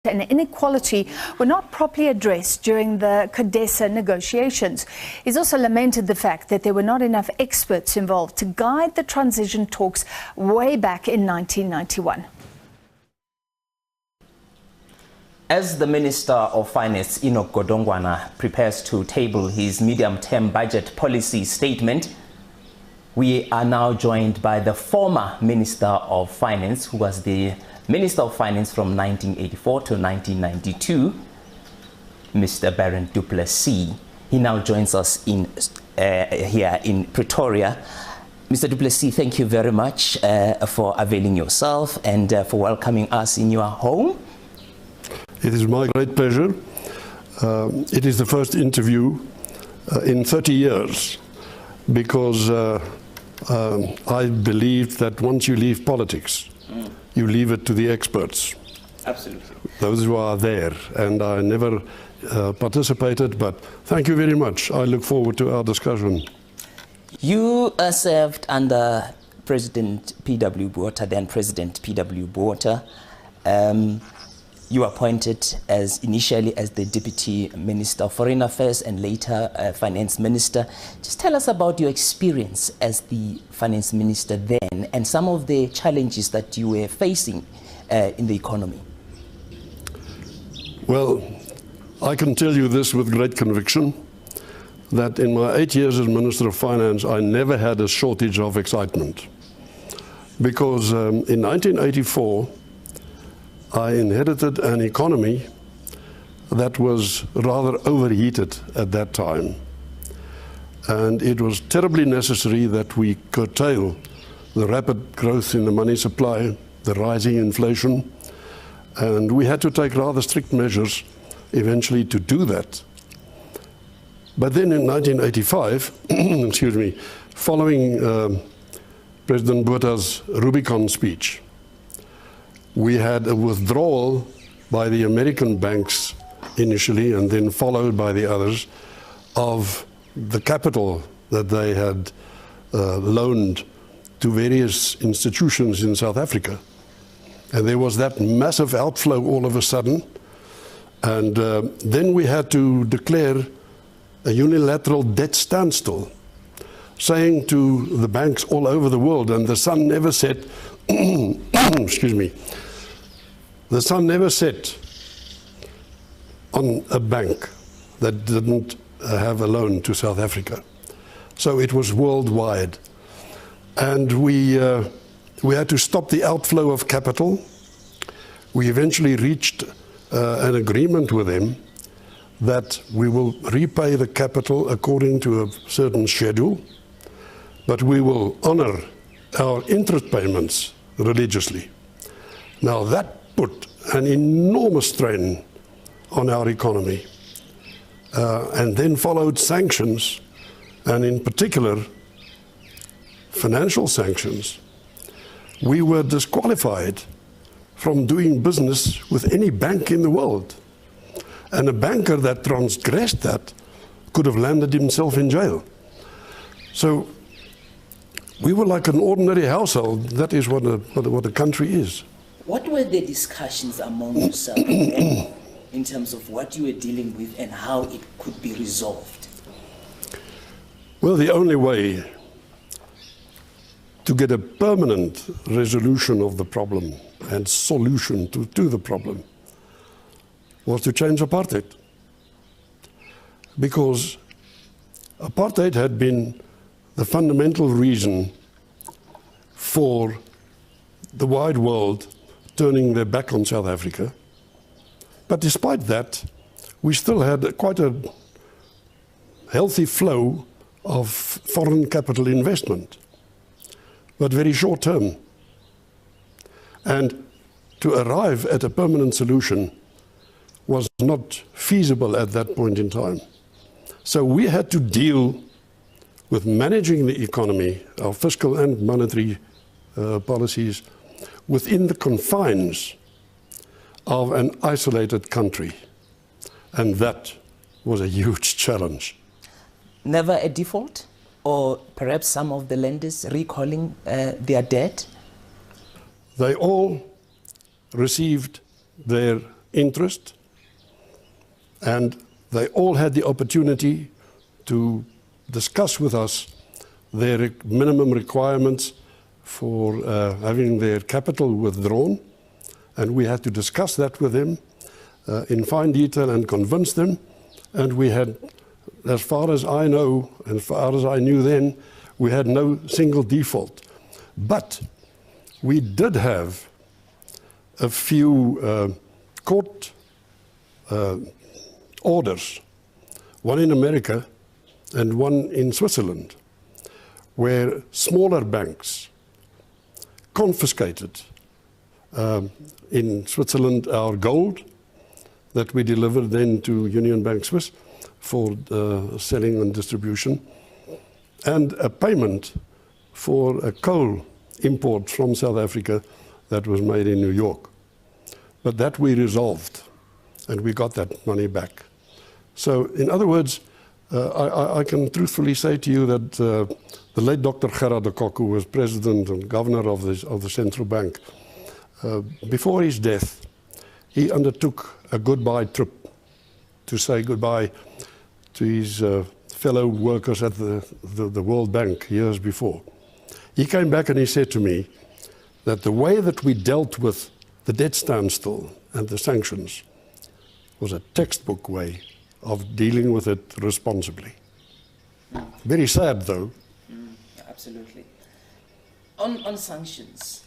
and inequality were not properly addressed during the CODESA negotiations. He's also lamented the fact that there were not enough experts involved to guide the transition talks way back in 1991. As the Minister of Finance, Enoch Godongwana, prepares to table his medium-term budget policy statement, we are now joined by the former Minister of Finance, who was the Minister of Finance from 1984 to 1992, Mr. Barron du Plessis. He now joins us here in Pretoria. Mr. du Plessis, thank you very much for availing yourself and for welcoming us in your home. It is my great pleasure. It is the first interview in 30 years because I believe that once you leave politics, you leave it to the experts. Absolutely. Those who are there, and I never participated, but thank you very much. I look forward to our discussion. You served under President P.W. Botha, then President P.W. Botha. You were appointed initially as the Deputy Minister of Foreign Affairs and later Finance Minister. Just tell us about your experience as the Finance Minister then and some of the challenges that you were facing in the economy. Well, I can tell you this with great conviction, that in my 8 years as Minister of Finance, I never had a shortage of excitement. Because in 1984, I inherited an economy that was rather overheated at that time. And it was terribly necessary that we curtail the rapid growth in the money supply, the rising inflation, and we had to take rather strict measures eventually to do that. But then in 1985, excuse me, following President Botha's Rubicon speech, we had a withdrawal by the American banks initially and then followed by the others of the capital that they had loaned to various institutions in South Africa. And there was that massive outflow all of a sudden. And then we had to declare a unilateral debt standstill, saying to the banks all over the world, and the sun never set, excuse me, the sun never set on a bank that didn't have a loan to South Africa. So it was worldwide. And we had to stop the outflow of capital. We eventually reached an agreement with them that we will repay the capital according to a certain schedule, but we will honor our interest payments religiously. Now that put an enormous strain on our economy, and then followed sanctions, and in particular financial sanctions. We were disqualified from doing business with any bank in the world, and a banker that transgressed that could have landed himself in jail. So we were like an ordinary household. That is what a country is. What were the discussions among yourself in terms of what you were dealing with and how it could be resolved? Well, the only way to get a permanent resolution of the problem and solution to the problem was to change apartheid. Because apartheid had been the fundamental reason for the wide world turning their back on South Africa. But despite that, we still had quite a healthy flow of foreign capital investment, but very short term. And to arrive at a permanent solution was not feasible at that point in time. So we had to deal with managing the economy, our fiscal and monetary policies, within the confines of an isolated country. And that was a huge challenge. Never a default? Or perhaps some of the lenders recalling their debt? They all received their interest, and they all had the opportunity to discuss with us their minimum requirements for having their capital withdrawn, and we had to discuss that with them in fine detail and convince them. And we had, as far as I know, and as far as I knew then, we had no single default. But we did have a few court orders, one in America and one in Switzerland, where smaller banks confiscated, in Switzerland, our gold that we delivered then to Union Bank Swiss for selling and distribution, and a payment for a coal import from South Africa that was made in New York. But that we resolved, and we got that money back. So, in other words, I can truthfully say to you that the late Dr. Gerard de Kock, who was president and governor of the central bank, before his death, he undertook a goodbye trip to say goodbye to his fellow workers at the World Bank years before. He came back and he said to me that the way that we dealt with the debt standstill and the sanctions was a textbook way of dealing with it responsibly. Very sad, though. Absolutely. On sanctions,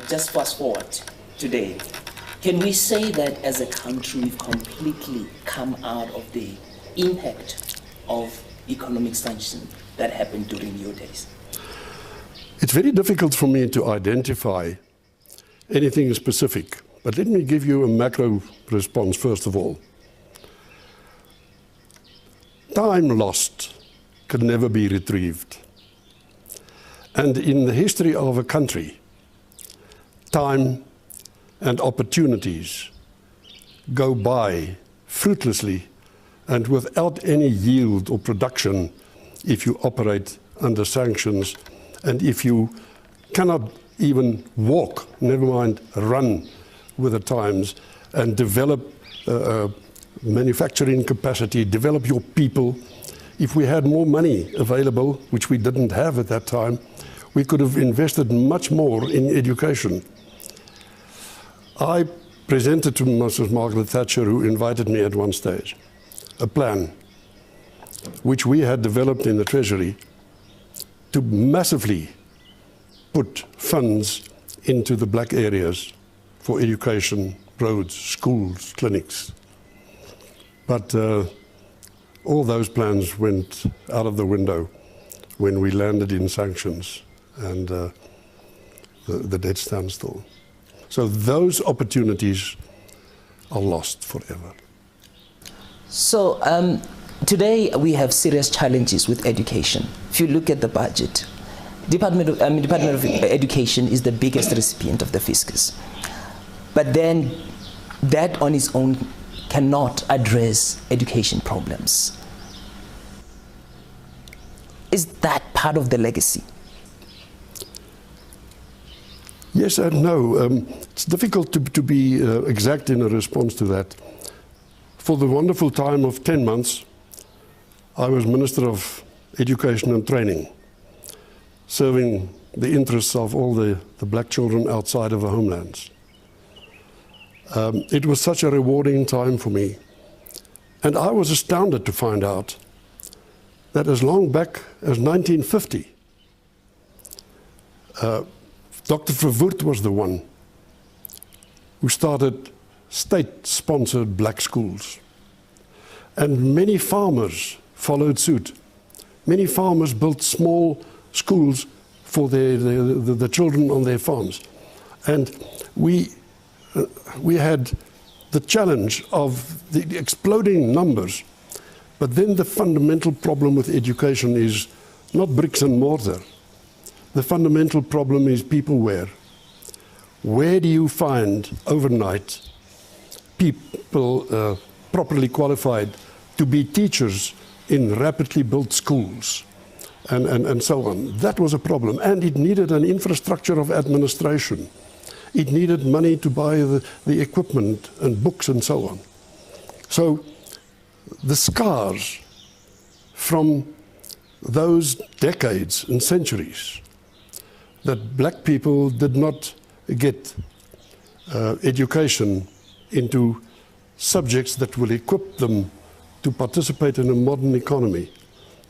just fast forward today, can we say that as a country we've completely come out of the impact of economic sanctions that happened during your days? It's very difficult for me to identify anything specific, but let me give you a macro response first of all. Time lost can never be retrieved. And in the history of a country, time and opportunities go by fruitlessly and without any yield or production if you operate under sanctions, and if you cannot even walk, never mind run with the times, and develop manufacturing capacity, develop your people. If we had more money available, which we didn't have at that time, we could have invested much more in education. I presented to Mrs. Margaret Thatcher, who invited me at one stage, a plan which we had developed in the Treasury to massively put funds into the black areas for education, roads, schools, clinics. But all those plans went out of the window when we landed in sanctions and the debt standstill. So those opportunities are lost forever. So today we have serious challenges with education. If you look at the budget, Department of Education is the biggest recipient of the fiscus. But then that on its own cannot address education problems. Is that part of the legacy? Yes and no. It's difficult to be exact in a response to that. For the wonderful time of 10 months, I was Minister of Education and Training, serving the interests of all the black children outside of the homelands. It was such a rewarding time for me. And I was astounded to find out that as long back as 1950, Dr. Verwoerd was the one who started state-sponsored black schools. And many farmers followed suit. Many farmers built small schools for the children on their farms. And we had the challenge of the exploding numbers, but then the fundamental problem with education is not bricks and mortar. The fundamental problem is peopleware. Where do you find overnight people properly qualified to be teachers in rapidly built schools and so on? That was a problem, and it needed an infrastructure of administration. It needed money to buy the equipment and books and so on. So the scars from those decades and centuries that black people did not get education into subjects that will equip them to participate in a modern economy,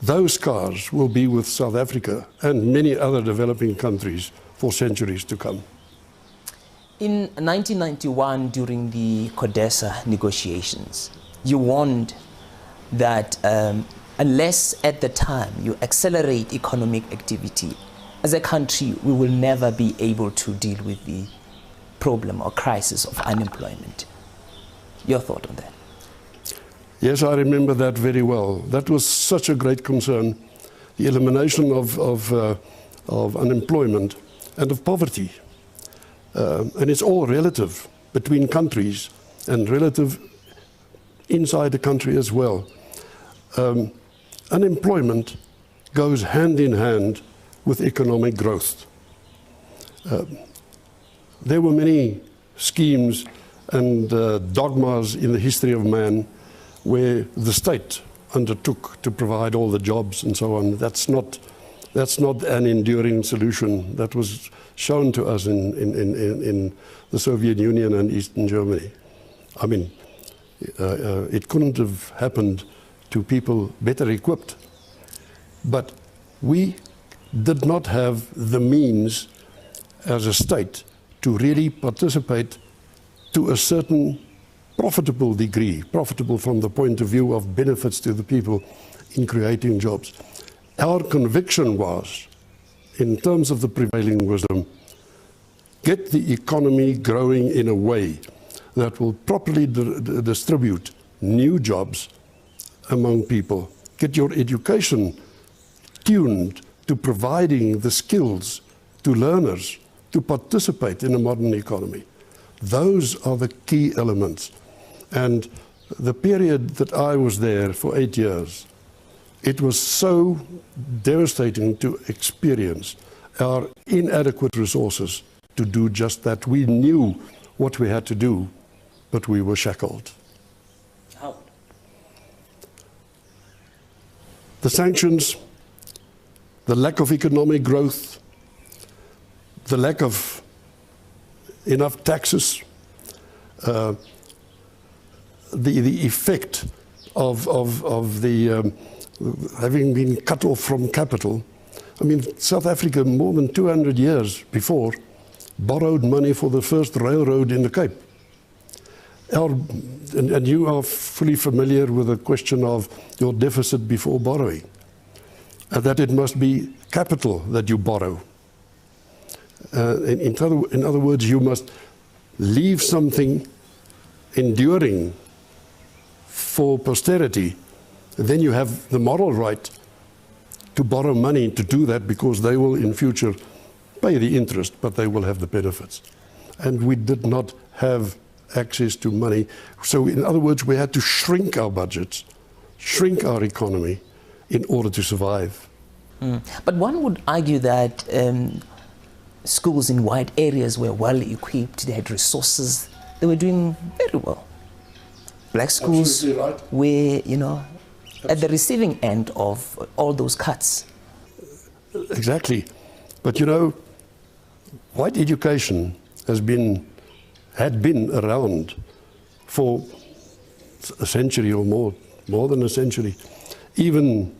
those scars will be with South Africa and many other developing countries for centuries to come. In 1991, during the CODESA negotiations, you warned that unless at the time you accelerate economic activity, as a country, we will never be able to deal with the problem or crisis of unemployment. Your thought on that? Yes, I remember that very well. That was such a great concern, the elimination of unemployment and of poverty. And it's all relative between countries and relative inside the country as well. Unemployment goes hand in hand with economic growth. There were many schemes and dogmas in the history of man where the state undertook to provide all the jobs and so on. That's not an enduring solution. That was shown to us in the Soviet Union and Eastern Germany. I mean, it couldn't have happened to people better equipped. But we did not have the means as a state to really participate to a certain profitable degree, profitable from the point of view of benefits to the people in creating jobs. Our conviction was, in terms of the prevailing wisdom, get the economy growing in a way that will properly distribute new jobs among people. Get your education tuned to providing the skills to learners to participate in a modern economy. Those are the key elements. And the period that I was there for 8 years, it was so devastating to experience our inadequate resources to do just that. We knew what we had to do, but we were shackled. How? The sanctions, the lack of economic growth, the lack of enough taxes, the effect of the having been cut off from capital. I mean, South Africa, more than 200 years before, borrowed money for the first railroad in the Cape. And you are fully familiar with the question of your deficit before borrowing, and that it must be capital that you borrow. In other words, you must leave something enduring for posterity. Then you have the moral right to borrow money to do that, because they will in future pay the interest, but they will have the benefits. And we did not have access to money. So in other words, we had to shrink our budgets, shrink our economy in order to survive. But one would argue that schools in white areas were well equipped, they had resources, they were doing very well. Black schools were, you know, at the receiving end of all those cuts. Exactly. But you know, white education had been around for a century or more than a century. Even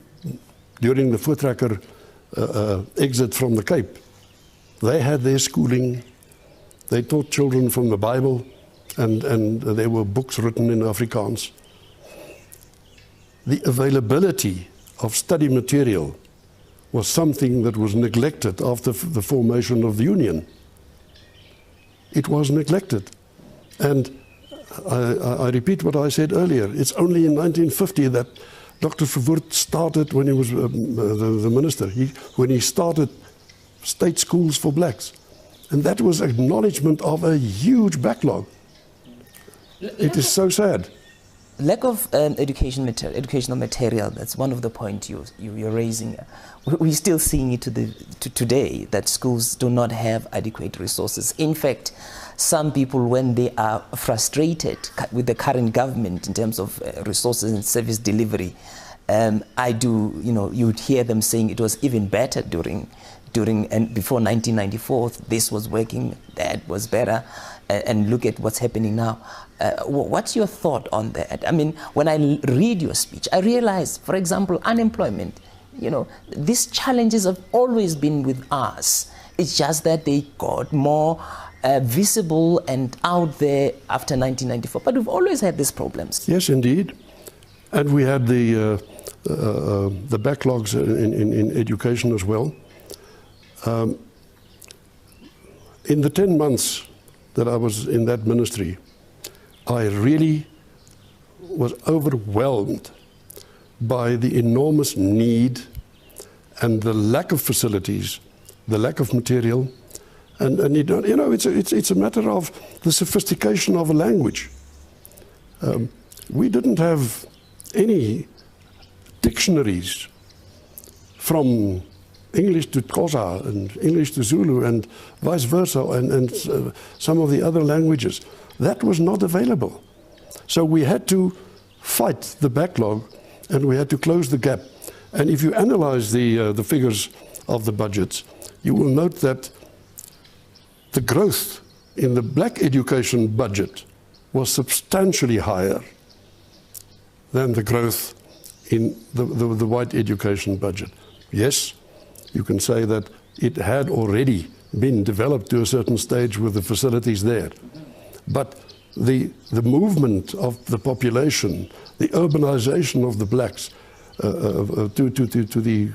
during the Voortrekker exit from the Cape, they had their schooling. They taught children from the Bible, and there were books written in Afrikaans. The availability of study material was something that was neglected after the formation of the Union. It was neglected. And I repeat what I said earlier. It's only in 1950 that Dr. Verwoerd started, when he was the minister, when he started state schools for blacks. And that was acknowledgement of a huge backlog. It is so sad. lack of educational material, that's one of the points you're raising. We're still seeing it to today, that schools do not have adequate resources. In fact, some people, when they are frustrated with the current government in terms of resources and service delivery, you'd hear them saying it was even better during and before 1994, this was working, that was better, and look at what's happening now. What's your thought on that? I mean, when I read your speech, I realize, for example, unemployment, these challenges have always been with us. It's just that they got more visible and out there after 1994. But we've always had these problems. Yes, indeed. And we had the backlogs in education as well. In the 10 months that I was in that ministry, I really was overwhelmed by the enormous need and the lack of facilities, the lack of material, and it's a matter of the sophistication of a language. We didn't have any dictionaries from English to Xhosa and English to Zulu and vice versa, and some of the other languages. That was not available. So we had to fight the backlog, and we had to close the gap. And if you analyze the figures of the budgets, you will note that the growth in the black education budget was substantially higher than the growth in the white education budget. Yes, you can say that it had already been developed to a certain stage with the facilities there. But the movement of the population, the urbanization of the blacks to the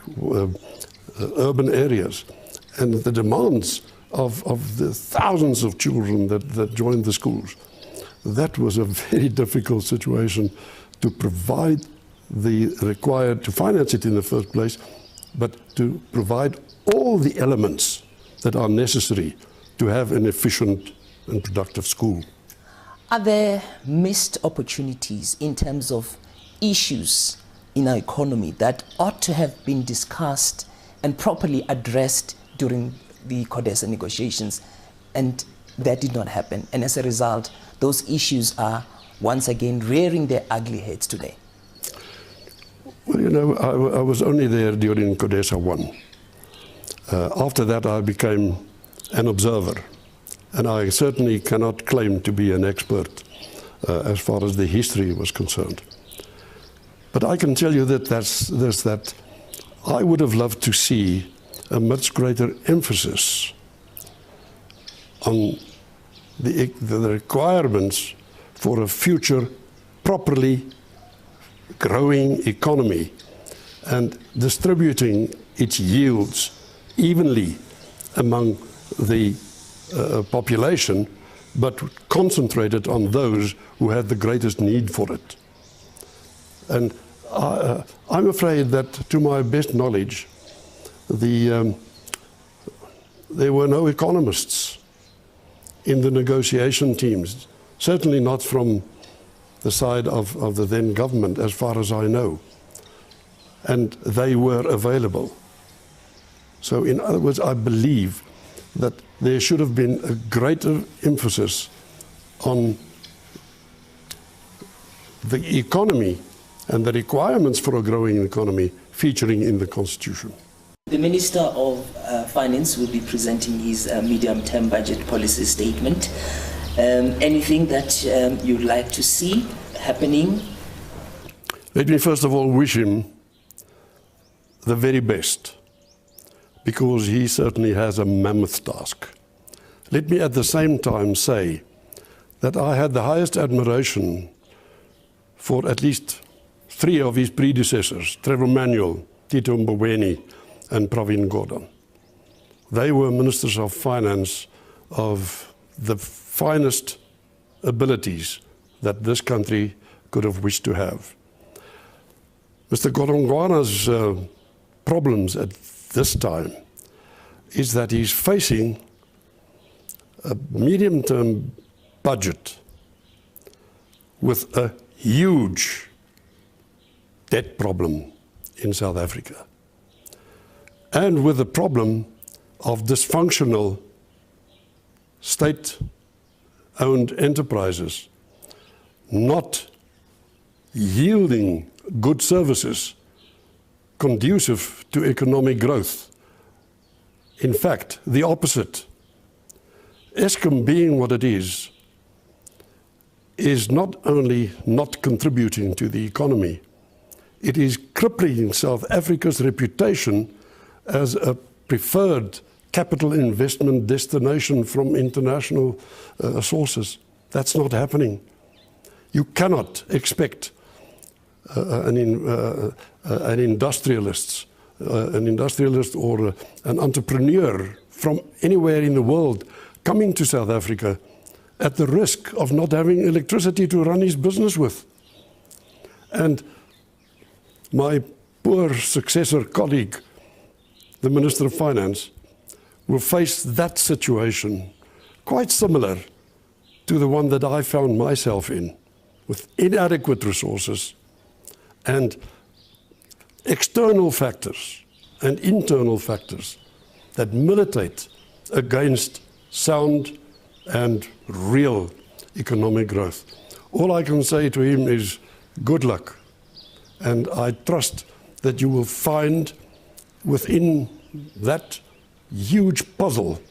urban areas, and the demands of the thousands of children that joined the schools, that was a very difficult situation to provide the required, to finance it in the first place, but to provide all the elements that are necessary to have an efficient and productive school. Are there missed opportunities in terms of issues in our economy that ought to have been discussed and properly addressed during the CODESA negotiations, and that did not happen? And as a result, those issues are once again rearing their ugly heads today. Well, I was only there during CODESA 1. After that, I became an observer, and I certainly cannot claim to be an expert as far as the history was concerned. But I can tell you that that I would have loved to see a much greater emphasis on the requirements for a future properly growing economy and distributing its yields evenly among the population, but concentrated on those who had the greatest need for it. And I'm afraid that, to my best knowledge, there were no economists in the negotiation teams, certainly not from the side of the then government, as far as I know. And they were available. So in other words, I believe that there should have been a greater emphasis on the economy and the requirements for a growing economy featuring in the Constitution. The Minister of Finance will be presenting his medium-term budget policy statement. Anything that you'd like to see happening? Let me first of all wish him the very best, because he certainly has a mammoth task. Let me at the same time say that I had the highest admiration for at least 3 of his predecessors, Trevor Manuel, Tito Mboweni, and Pravin Gordhan. They were ministers of finance of the finest abilities that this country could have wished to have. Mr. Godongwana's problems at this time is that he's facing a medium-term budget with a huge debt problem in South Africa, and with the problem of dysfunctional state-owned enterprises not yielding good services conducive to economic growth. In fact, the opposite. Eskom, being what it is not only not contributing to the economy, it is crippling South Africa's reputation as a preferred capital investment destination from international sources. That's not happening. You cannot expect an industrialist or an entrepreneur from anywhere in the world coming to South Africa at the risk of not having electricity to run his business with. And my poor successor colleague, the Minister of Finance, will face that situation quite similar to the one that I found myself in, with inadequate resources and external factors and internal factors that militate against sound and real economic growth. All I can say to him is good luck, and I trust that you will find within that huge puzzle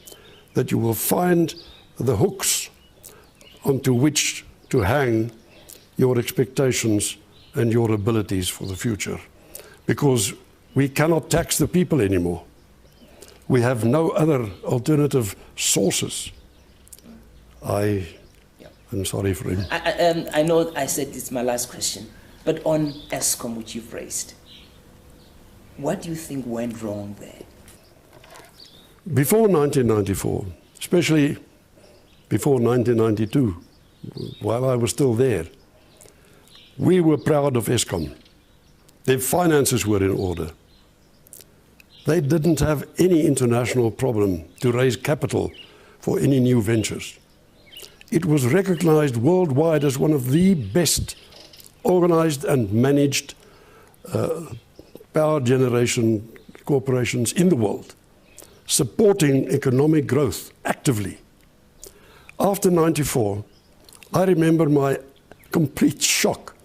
that you will find the hooks onto which to hang your expectations and your abilities for the future. Because we cannot tax the people anymore. We have no other alternative sources. I'm sorry for him. I know I said it's my last question, but on Eskom, which you've raised, what do you think went wrong there? Before 1994, especially before 1992, while I was still there, we were proud of Eskom. Their finances were in order. They didn't have any international problem to raise capital for any new ventures. It was recognized worldwide as one of the best organized and managed power generation corporations in the world, supporting economic growth actively. After '94, I remember my complete shock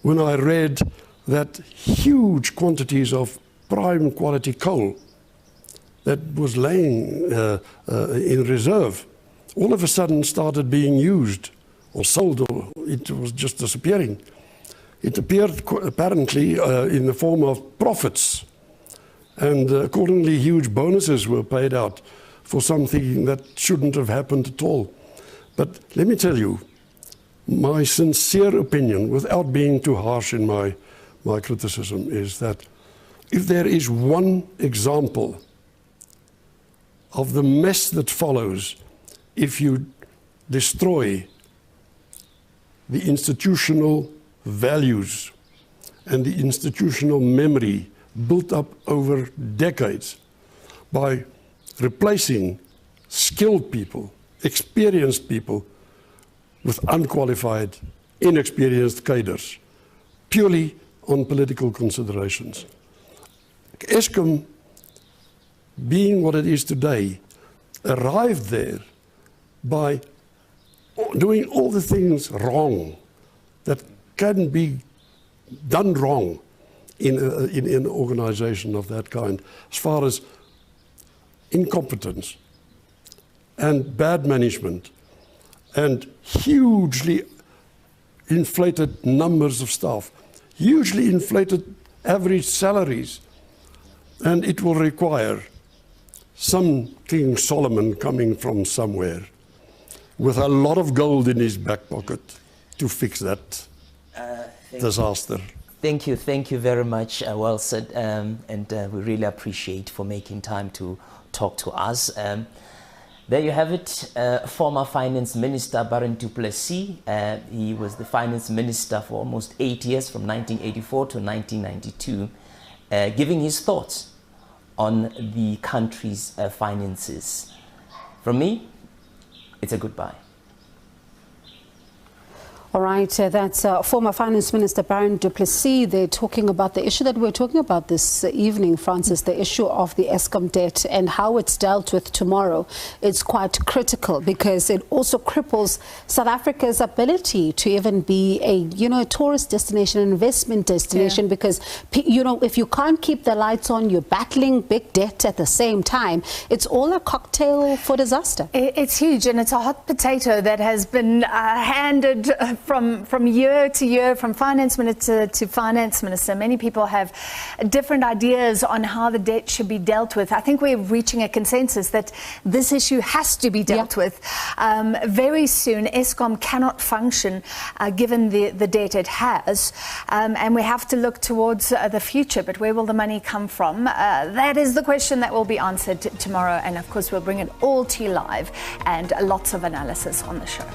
when I read that huge quantities of prime quality coal that was laying in reserve all of a sudden started being used or sold, or it was just disappearing. It appeared apparently in the form of profits, and accordingly huge bonuses were paid out for something that shouldn't have happened at all. But let me tell you, my sincere opinion, without being too harsh in my criticism, is that if there is one example of the mess that follows if you destroy the institutional values and the institutional memory built up over decades by replacing skilled people, experienced people, with unqualified, inexperienced cadres, purely on political considerations. Eskom, being what it is today, arrived there by doing all the things wrong that can be done wrong in an organization of that kind, as far as incompetence and bad management and hugely inflated numbers of staff, hugely inflated average salaries. And it will require some King Solomon coming from somewhere with a lot of gold in his back pocket to fix that disaster. Thank you very much. Well said, and we really appreciate for making time to talk to us. There you have it, former Finance Minister Barend du Plessis. He was the Finance Minister for almost 8 years, from 1984 to 1992, giving his thoughts on the country's finances. From me, it's a goodbye. All right, that's former Finance Minister Baron du Plessis. They're talking about the issue that we're talking about this evening, Francis, the issue of the Eskom debt and how it's dealt with tomorrow. It's quite critical because it also cripples South Africa's ability to even be a tourist destination, an investment destination, because, if you can't keep the lights on, you're battling big debt at the same time. It's all a cocktail for disaster. It's huge, and it's a hot potato that has been handed from year to year, from finance minister to finance minister. Many people have different ideas on how the debt should be dealt with. I think we're reaching a consensus that this issue has to be dealt with very soon. Eskom cannot function given the debt it has, and we have to look towards the future. But where will the money come from? That is the question that will be answered tomorrow, and of course we'll bring it all to you live and lots of analysis on the show.